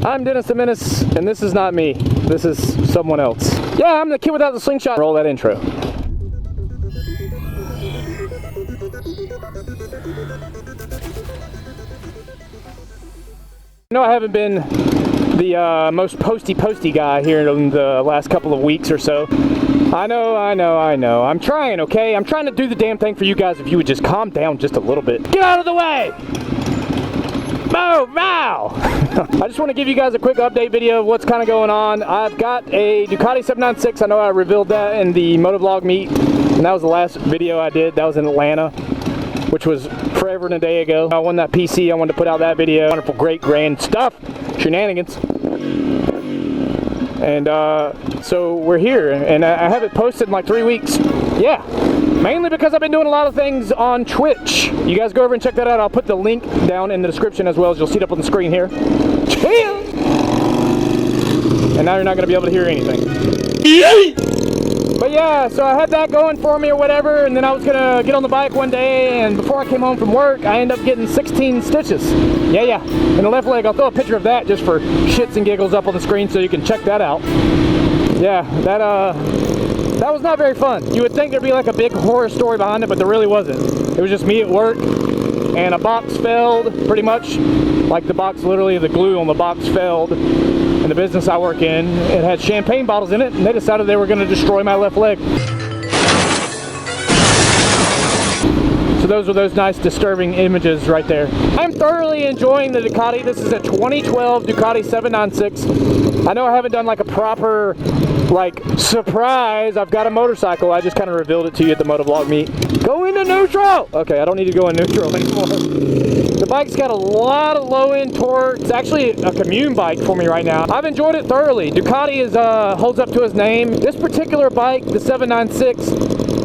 I'm Dennistheminnis, and this is not me. This is someone else. Yeah, I'm the kid without the slingshot. Roll that intro. You know, I haven't been the most posty guy here in the last couple of weeks or so. I know. I'm trying, okay? I'm trying to do the damn thing for you guys if you would just calm down just a little bit. Get out of the way! Move now! I just want to give you guys a quick update video of what's kind of going on. I've got a Ducati 796. I know I revealed that in the motovlog meet, and that was the last video I did. That was in Atlanta, which was forever and a day ago. I won that PC. I wanted to put out that video. Wonderful, great, grand stuff. Shenanigans. And so we're here, and I haven't posted in like 3 weeks. Yeah, mainly because I've been doing a lot of things on Twitch. You guys go over and check that out. I'll put the link down in the description as well, as you'll see it up on the screen here. Chill! And now you're not going to be able to hear anything. But yeah, so I had that going for me or whatever, and then I was going to get on the bike one day, and before I came home from work, I ended up getting 16 stitches. Yeah, in the left leg. I'll throw a picture of that just for shits and giggles up on the screen so you can check that out. Yeah, that was not very fun. You would think there'd be like a big horror story behind it, but there really wasn't. It was just me at work, and a box failed, pretty much. Like the box, literally the glue on the box failed. In the business I work in, it had champagne bottles in it, and they decided they were going to destroy my left leg. So those are those nice disturbing images right there. I'm thoroughly enjoying the Ducati. This is a 2012 Ducati 796. I know I haven't done like a proper surprise. I've got a motorcycle. I just kind of revealed it to you at the motovlog meet. Go into neutral! Okay, I don't need to go in neutral anymore. The bike's got a lot of low-end torque. It's actually a commune bike for me right now. I've enjoyed it thoroughly. Ducati holds up to his name. This particular bike, the 796,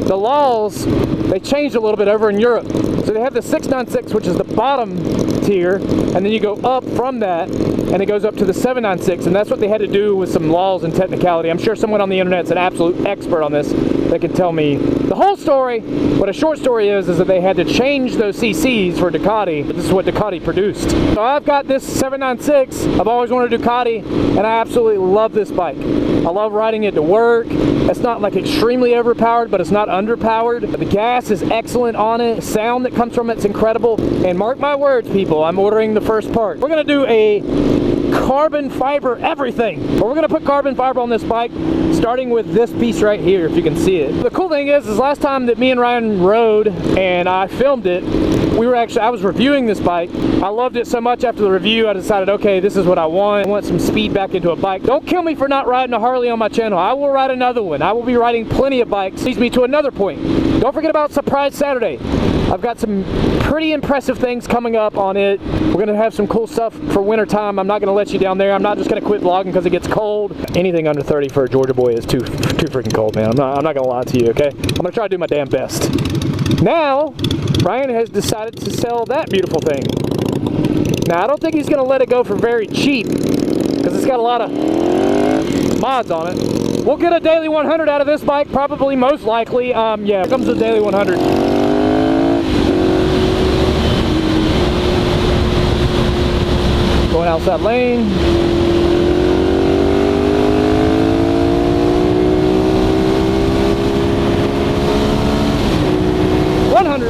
the laws, they changed a little bit over in Europe. So they have the 696, which is the bottom tier, and then you go up from that, and it goes up to the 796, and that's what they had to do with some laws and technicality. I'm sure someone on the internet's an absolute expert on this that can tell me the whole story. What a short story is that they had to change those CCs for Ducati, but this is what Ducati produced. So I've got this 796. I've always wanted a Ducati, and I absolutely love this bike. I love riding it to work. It's not like extremely overpowered, but it's not underpowered. The gas is excellent on it. The sound that comes from it's incredible. And mark my words, people, I'm ordering the first part. We're gonna do a carbon fiber everything. But we're gonna put carbon fiber on this bike, starting with this piece right here, if you can see it. The cool thing is last time that me and Ryan rode and I filmed it, I was reviewing this bike. I loved it so much after the review, I decided, okay, this is what I want. I want some speed back into a bike. Don't kill me for not riding a Harley on my channel. I will ride another one. I will be riding plenty of bikes. Leads me to another point. Don't forget about Surprise Saturday. I've got some pretty impressive things coming up on it. We're gonna have some cool stuff for winter time. I'm not gonna let you down there. I'm not just gonna quit vlogging because it gets cold. Anything under 30 for a Georgia boy is too freaking cold, man. I'm not gonna lie to you, okay? I'm gonna try to do my damn best. Now, Ryan has decided to sell that beautiful thing. Now, I don't think he's gonna let it go for very cheap because it's got a lot of mods on it. We'll get a daily 100 out of this bike, probably, most likely. Yeah, here comes the daily 100. Going outside lane.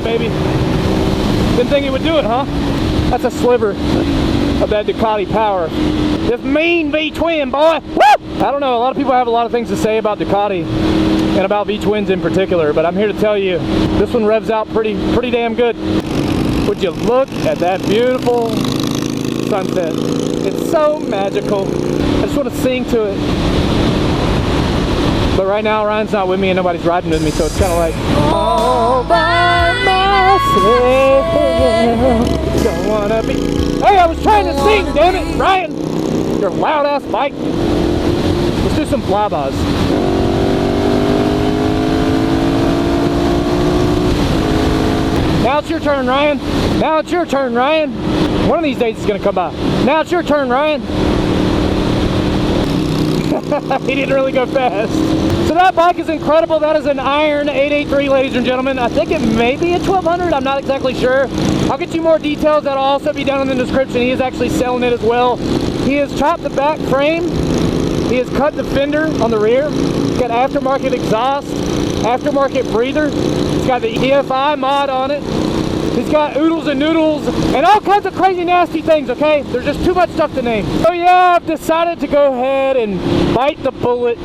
Baby. Didn't think he would do it, huh? That's a sliver of that Ducati power. This mean V-twin, boy! Woo! I don't know, a lot of people have a lot of things to say about Ducati and about V-twins in particular, but I'm here to tell you, this one revs out pretty damn good. Would you look at that beautiful sunset? It's so magical. I just want to sing to it. But right now, Ryan's not with me and nobody's riding with me, so it's kind of like, all by myself, don't wanna be. Hey, I was trying to sing, damn it, Ryan! Your loud ass bike. Let's do some flybys. Now it's your turn, Ryan. Now it's your turn, Ryan. One of these days it's gonna come by. Now it's your turn, Ryan. He didn't really go fast. So that bike is incredible. That is an Iron 883, ladies and gentlemen. I think it may be a 1200. I'm not exactly sure. I'll get you more details. That'll also be down in the description. He is actually selling it as well. He has chopped the back frame. He has cut the fender on the rear. He's got aftermarket exhaust, aftermarket breather. He's got the EFI mod on it. He's got oodles and noodles and all kinds of crazy nasty things, okay? There's just too much stuff to name. So yeah, I've decided to go ahead and bite the bullet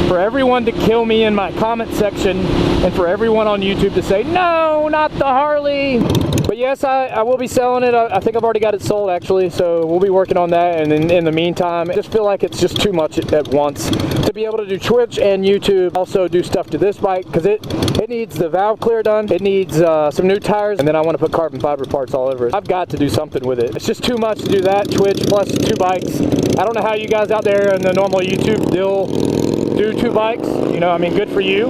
for everyone to kill me in my comment section and for everyone on YouTube to say, no, not the Harley. But yes, I will be selling it. I think I've already got it sold actually, so we'll be working on that. And in the meantime, I just feel like it's just too much at once to be able to do Twitch and YouTube. Also do stuff to this bike because it needs the valve clear done. It needs some new tires, and then I want to put carbon fiber parts all over it. I've got to do something with it. It's just too much to do that, Twitch plus 2 bikes. I don't know how you guys out there in the normal YouTube still do 2 bikes. You know, I mean, good for you.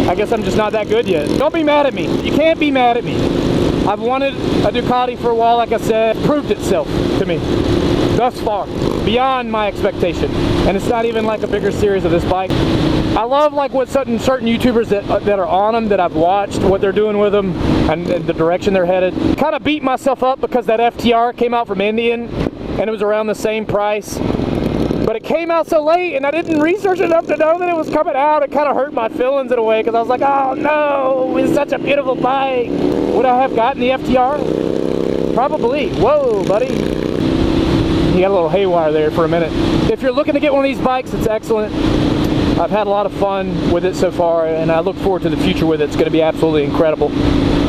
I guess I'm just not that good yet. Don't be mad at me. You can't be mad at me. I've wanted a Ducati for a while, like I said. It proved itself to me thus far, beyond my expectation. And it's not even like a bigger series of this bike. I love like what certain YouTubers that are on them that I've watched, what they're doing with them and the direction they're headed. Kind of beat myself up because that FTR came out from Indian and it was around the same price. But it came out so late and I didn't research enough to know that it was coming out. It kind of hurt my feelings in a way because I was like, oh no, it's such a beautiful bike. Would I have gotten the FTR? Probably. Whoa, buddy. You got a little haywire there for a minute. If you're looking to get one of these bikes, it's excellent. I've had a lot of fun with it so far and I look forward to the future with it. It's going to be absolutely incredible.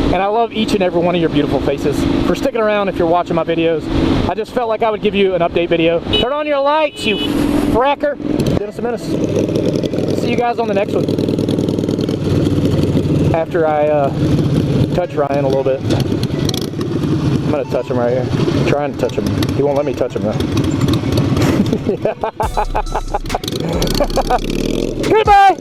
And I love each and every one of your beautiful faces for sticking around if you're watching my videos. I just felt like I would give you an update video. Turn on your lights, you fracker. Dennistheminnis. See you guys on the next one. After I touch Ryan a little bit. I'm going to touch him right here. I'm trying to touch him. He won't let me touch him though. Goodbye!